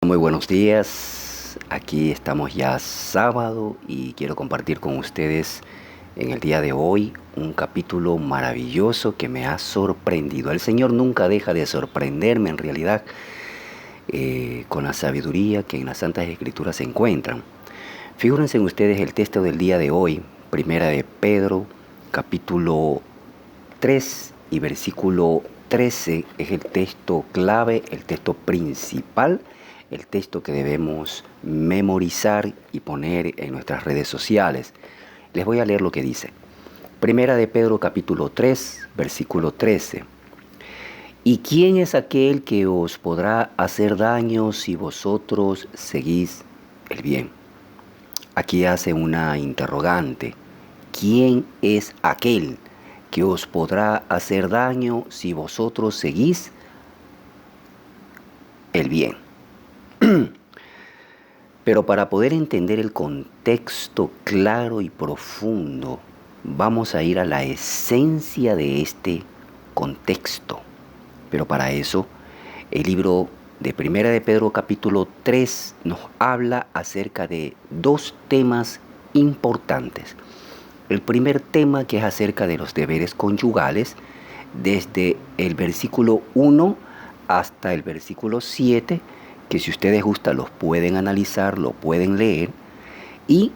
Muy buenos días, aquí estamos ya sábado y quiero compartir con ustedes en el día de hoy un capítulo maravilloso que me ha sorprendido. El Señor nunca deja de sorprenderme en realidad con la sabiduría que en las Santas Escrituras se encuentran. Figúrense ustedes el texto del día de hoy, Primera de Pedro, capítulo 3 y versículo 13 es el texto clave, el texto principal, el texto que debemos memorizar y poner en nuestras redes sociales. Les voy a leer lo que dice. Primera de Pedro capítulo 3, versículo 13. ¿Y quién es aquel que os podrá hacer daño si vosotros seguís el bien? Aquí hace una interrogante. ¿Quién es aquel que os podrá hacer daño si vosotros seguís el bien? Pero para poder entender el contexto claro y profundo, vamos a ir a la esencia de este contexto. Pero para eso, el libro de Primera de Pedro capítulo 3 nos habla acerca de dos temas importantes. El primer tema, que es acerca de los deberes conyugales, desde el versículo 1 hasta el versículo 7, que si ustedes gustan los pueden analizar, lo pueden leer. Y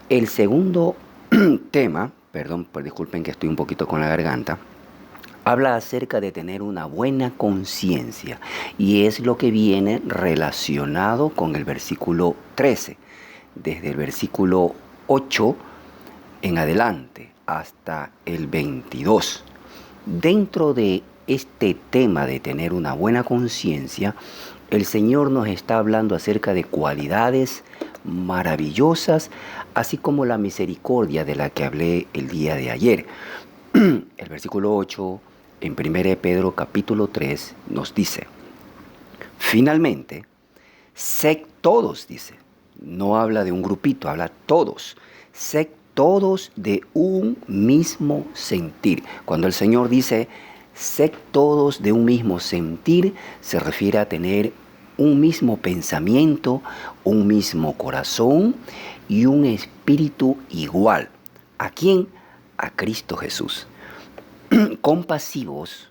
el segundo tema, disculpen que estoy un poquito con la garganta, habla acerca de tener una buena conciencia y es lo que viene relacionado con el versículo 13, desde el versículo 8 en adelante hasta el 22. Dentro de este tema de tener una buena conciencia, el Señor nos está hablando acerca de cualidades maravillosas, así como la misericordia de la que hablé el día de ayer. El versículo 8 en 1 Pedro capítulo 3 nos dice: finalmente, sed todos, dice, no habla de un grupito, habla todos, sed todos de un mismo sentir. Cuando el Señor dice sed todos de un mismo sentir, se refiere a tener un mismo pensamiento, un mismo corazón y un espíritu igual. ¿A quién? A Cristo Jesús. Compasivos,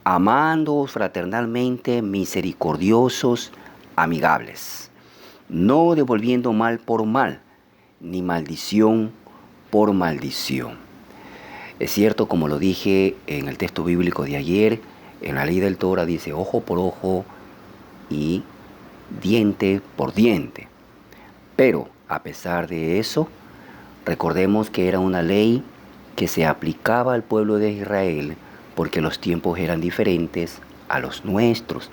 amándoos fraternalmente, misericordiosos, amigables, no devolviendo mal por mal, ni maldición por maldición. Es cierto, como lo dije en el texto bíblico de ayer, en la ley del Torah dice ojo por ojo y diente por diente. Pero a pesar de eso, recordemos que era una ley que se aplicaba al pueblo de Israel porque los tiempos eran diferentes a los nuestros.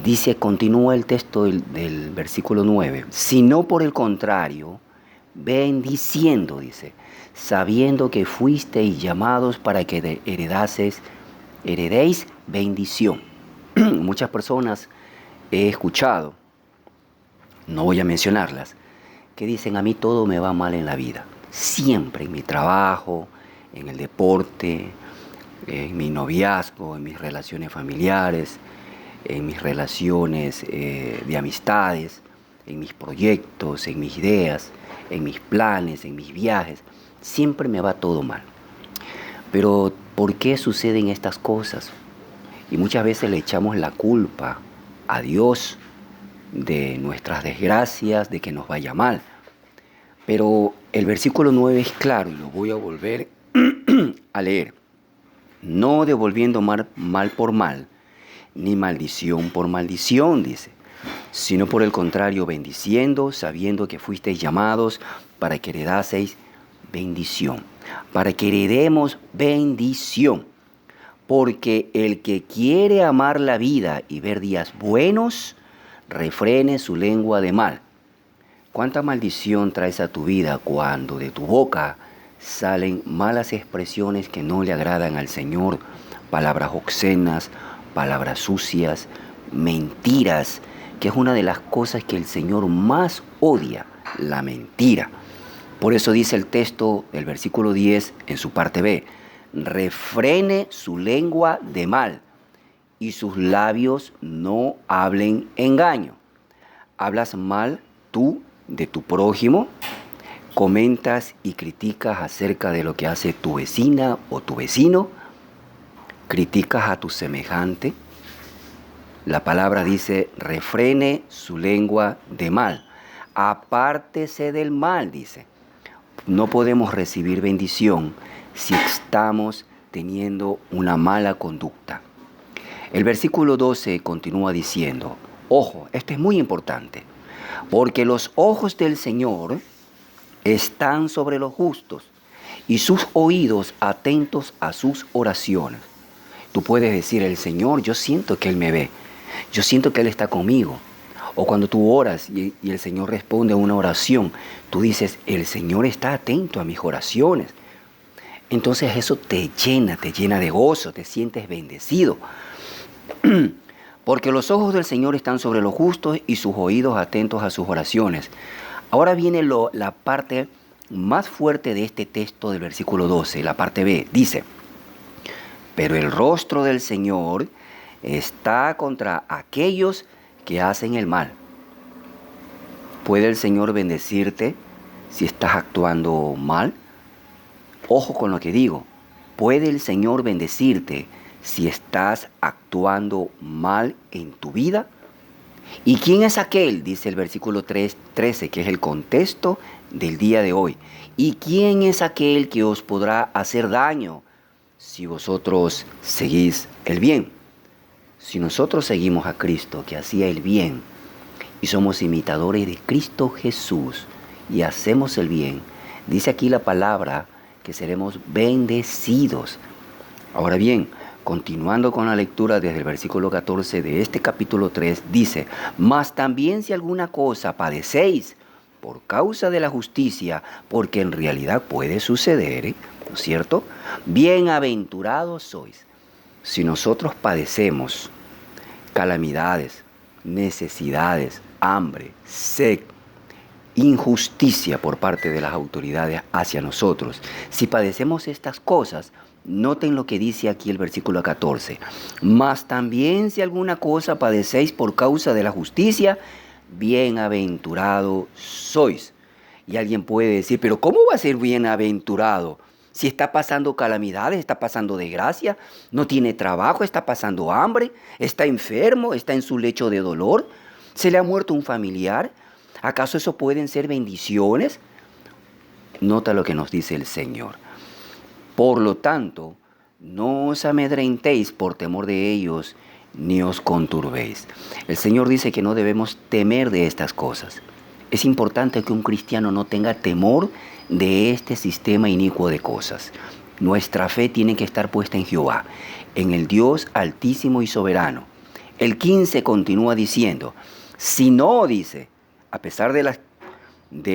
Dice, continúa el texto del versículo 9, sino por el contrario, bendiciendo, dice, sabiendo que fuisteis llamados para que heredéis bendición. Muchas personas he escuchado, no voy a mencionarlas, que dicen, a mí todo me va mal en la vida. Siempre en mi trabajo, en el deporte, en mi noviazgo, en mis relaciones familiares, en mis relaciones de amistades, en mis proyectos, en mis ideas, en mis planes, en mis viajes. Siempre me va todo mal. Pero ¿por qué suceden estas cosas? Y muchas veces le echamos la culpa a Dios de nuestras desgracias, de que nos vaya mal. Pero el versículo 9 es claro y lo voy a volver a leer. No devolviendo mal por mal, ni maldición por maldición, dice, sino por el contrario, bendiciendo, sabiendo que fuisteis llamados para que heredaseis bendición, para que heredemos bendición. Porque el que quiere amar la vida y ver días buenos, refrene su lengua de mal. ¿Cuánta maldición traes a tu vida cuando de tu boca salen malas expresiones que no le agradan al Señor? Palabras obscenas, palabras sucias, mentiras, que es una de las cosas que el Señor más odia, la mentira. Por eso dice el texto del versículo 10 en su parte B, refrene su lengua de mal y sus labios no hablen engaño. ¿Hablas mal tú de tu prójimo? ¿Comentas y criticas acerca de lo que hace tu vecina o tu vecino? ¿Criticas a tu semejante? La palabra dice, refrene su lengua de mal. Apártese del mal, dice. No podemos recibir bendición si estamos teniendo una mala conducta. El versículo 12 continúa diciendo, ojo, esto es muy importante, porque los ojos del Señor están sobre los justos y sus oídos atentos a sus oraciones. Tú puedes decir, el Señor, yo siento que Él me ve, yo siento que Él está conmigo. O cuando tú oras y el Señor responde a una oración, tú dices, el Señor está atento a mis oraciones. Entonces eso te llena de gozo, te sientes bendecido. Porque los ojos del Señor están sobre los justos y sus oídos atentos a sus oraciones. Ahora viene la parte más fuerte de este texto del versículo 12, la parte B. Dice, pero el rostro del Señor está contra aquellos que hacen el mal. ¿Puede el Señor bendecirte si estás actuando mal? Ojo con lo que digo. ¿Puede el Señor bendecirte si estás actuando mal en tu vida? ¿Y quién es aquel? Dice el versículo 13, que es el contexto del día de hoy. ¿Y quién es aquel que os podrá hacer daño si vosotros seguís el bien? Si nosotros seguimos a Cristo, que hacía el bien, y somos imitadores de Cristo Jesús, y hacemos el bien, dice aquí la palabra que seremos bendecidos. Ahora bien, continuando con la lectura desde el versículo 14 de este capítulo 3, dice, mas también si alguna cosa padecéis por causa de la justicia, porque en realidad puede suceder, ¿no es cierto? Bienaventurados sois. Si nosotros padecemos calamidades, necesidades, hambre, sed, injusticia por parte de las autoridades hacia nosotros, si padecemos estas cosas, noten lo que dice aquí el versículo 14. Mas también si alguna cosa padecéis por causa de la justicia, bienaventurado sois. Y alguien puede decir, pero ¿cómo va a ser bienaventurado? Si está pasando calamidades, está pasando desgracia, no tiene trabajo, está pasando hambre, está enfermo, está en su lecho de dolor, se le ha muerto un familiar. ¿Acaso eso pueden ser bendiciones? Nota lo que nos dice el Señor. Por lo tanto, no os amedrentéis por temor de ellos, ni os conturbéis. El Señor dice que no debemos temer de estas cosas. Es importante que un cristiano no tenga temor de este sistema inicuo de cosas. Nuestra fe tiene que estar puesta en Jehová, en el Dios altísimo y soberano. El 15 continúa diciendo, si no, dice, a pesar de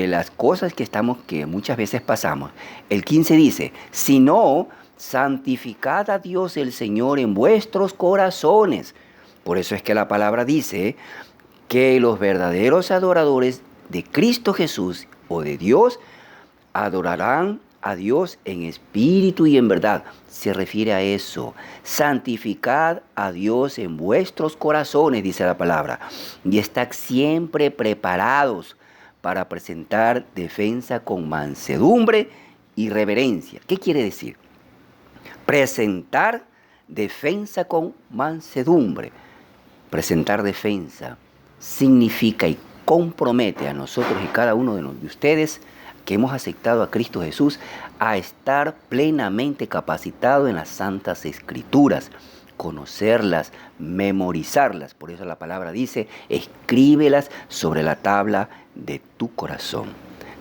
las cosas que muchas veces pasamos, el 15 dice, si no, santificad a Dios el Señor en vuestros corazones. Por eso es que la palabra dice que los verdaderos adoradores de Cristo Jesús o de Dios adorarán a Dios en espíritu y en verdad. Se refiere a eso. Santificad a Dios en vuestros corazones, dice la palabra. Y estad siempre preparados para presentar defensa con mansedumbre y reverencia. ¿Qué quiere decir? Presentar defensa con mansedumbre. Presentar defensa significa y compromete a nosotros y cada uno de ustedes que hemos aceptado a Cristo Jesús a estar plenamente capacitado en las Santas Escrituras, conocerlas, memorizarlas. Por eso la palabra dice, escríbelas sobre la tabla de tu corazón.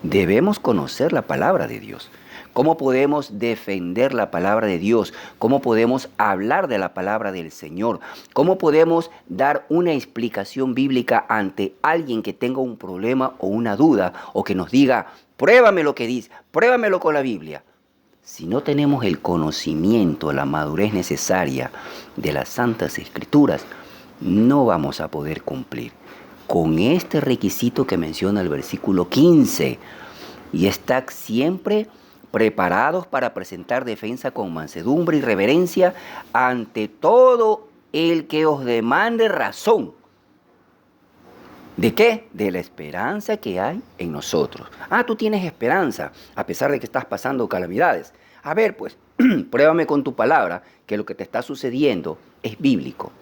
Debemos conocer la palabra de Dios. ¿Cómo podemos defender la palabra de Dios? ¿Cómo podemos hablar de la palabra del Señor? ¿Cómo podemos dar una explicación bíblica ante alguien que tenga un problema o una duda o que nos diga, pruébame lo que dice, pruébamelo con la Biblia? Si no tenemos el conocimiento, la madurez necesaria de las Santas Escrituras, no vamos a poder cumplir con este requisito que menciona el versículo 15. Y está siempre preparados para presentar defensa con mansedumbre y reverencia ante todo el que os demande razón. ¿De qué? De la esperanza que hay en nosotros. Ah, tú tienes esperanza, a pesar de que estás pasando calamidades. A ver, pues, pruébame con tu palabra que lo que te está sucediendo es bíblico.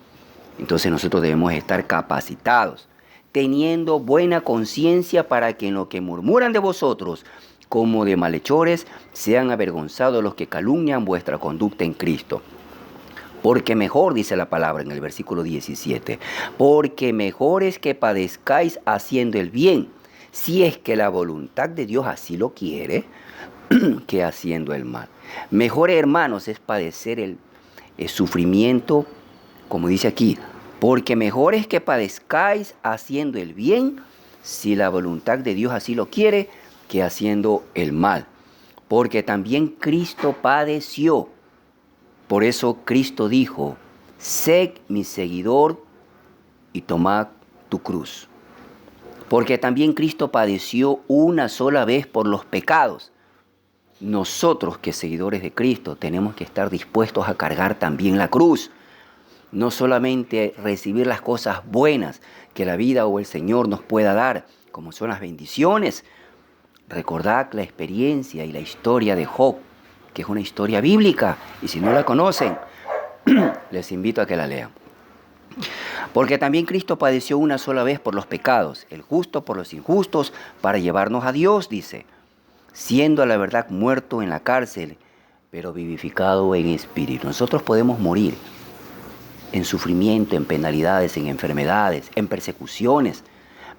Entonces nosotros debemos estar capacitados, teniendo buena conciencia para que en lo que murmuran de vosotros, como de malhechores, sean avergonzados los que calumnian vuestra conducta en Cristo. Porque mejor, dice la palabra en el versículo 17, porque mejor es que padezcáis haciendo el bien, si es que la voluntad de Dios así lo quiere, que haciendo el mal. Mejor, hermanos, es padecer el sufrimiento, como dice aquí, porque mejor es que padezcáis haciendo el bien, si la voluntad de Dios así lo quiere, que haciendo el mal. Porque también Cristo padeció. Por eso Cristo dijo, sed mi seguidor y tomad tu cruz. Porque también Cristo padeció una sola vez por los pecados. Nosotros, que seguidores de Cristo, tenemos que estar dispuestos a cargar también la cruz. No solamente recibir las cosas buenas que la vida o el Señor nos pueda dar, como son las bendiciones. Recordad la experiencia y la historia de Job, que es una historia bíblica, y si no la conocen, les invito a que la lean. Porque también Cristo padeció una sola vez por los pecados, el justo por los injustos, para llevarnos a Dios, dice, siendo a la verdad muerto en la cárcel, pero vivificado en espíritu. Nosotros podemos morir en sufrimiento, en penalidades, en enfermedades, en persecuciones,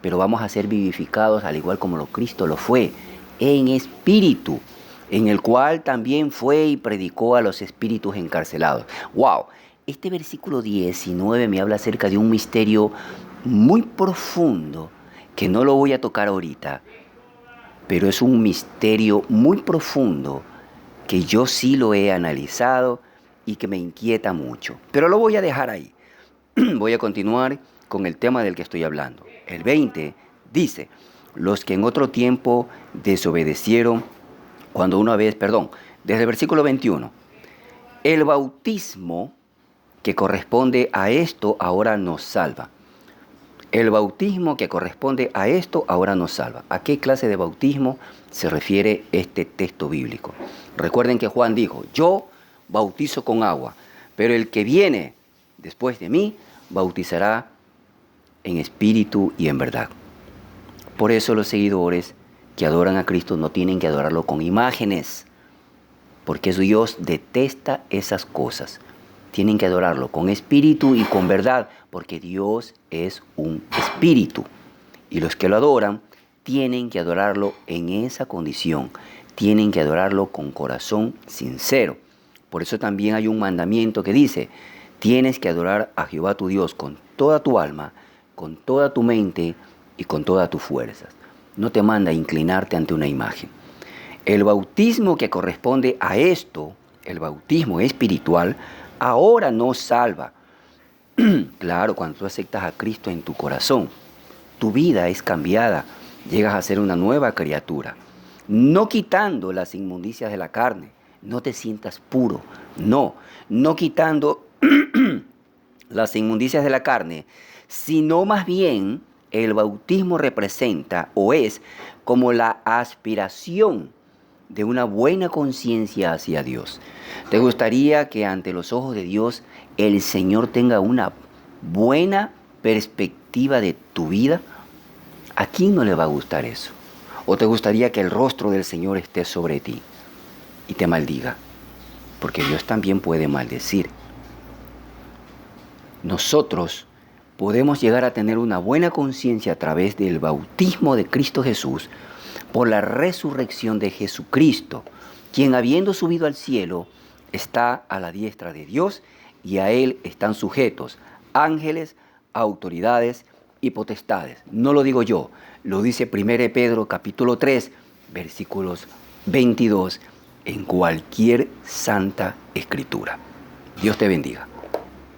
pero vamos a ser vivificados al igual como Cristo lo fue, en espíritu, en el cual también fue y predicó a los espíritus encarcelados. ¡Wow! Este versículo 19 me habla acerca de un misterio muy profundo que no lo voy a tocar ahorita, pero es un misterio muy profundo que yo sí lo he analizado y que me inquieta mucho. Pero lo voy a dejar ahí. Voy a continuar con el tema del que estoy hablando. El 20 dice, los que en otro tiempo desobedecieron, desde el versículo 21, el bautismo que corresponde a esto ahora nos salva. El bautismo que corresponde a esto ahora nos salva. ¿A qué clase de bautismo se refiere este texto bíblico? Recuerden que Juan dijo, yo bautizo con agua, pero el que viene después de mí bautizará en espíritu y en verdad. Por eso los seguidores que adoran a Cristo no tienen que adorarlo con imágenes, porque Dios detesta esas cosas. Tienen que adorarlo con espíritu y con verdad, porque Dios es un espíritu. Y los que lo adoran tienen que adorarlo en esa condición. Tienen que adorarlo con corazón sincero. Por eso también hay un mandamiento que dice, tienes que adorar a Jehová tu Dios con toda tu alma, con toda tu mente y con todas tus fuerzas. No te manda a inclinarte ante una imagen. El bautismo que corresponde a esto, el bautismo espiritual, ahora no salva. Claro, cuando tú aceptas a Cristo en tu corazón, tu vida es cambiada, llegas a ser una nueva criatura. No quitando las inmundicias de la carne, no te sientas puro, no quitando las inmundicias de la carne, sino más bien el bautismo representa o es como la aspiración de una buena conciencia hacia Dios. ¿Te gustaría que ante los ojos de Dios el Señor tenga una buena perspectiva de tu vida? ¿A quién no le va a gustar eso? ¿O te gustaría que el rostro del Señor esté sobre ti y te maldiga? Porque Dios también puede maldecir. Nosotros podemos llegar a tener una buena conciencia a través del bautismo de Cristo Jesús por la resurrección de Jesucristo, quien habiendo subido al cielo está a la diestra de Dios y a Él están sujetos ángeles, autoridades y potestades. No lo digo yo, lo dice 1 Pedro capítulo 3, versículos 22 en cualquier santa escritura. Dios te bendiga.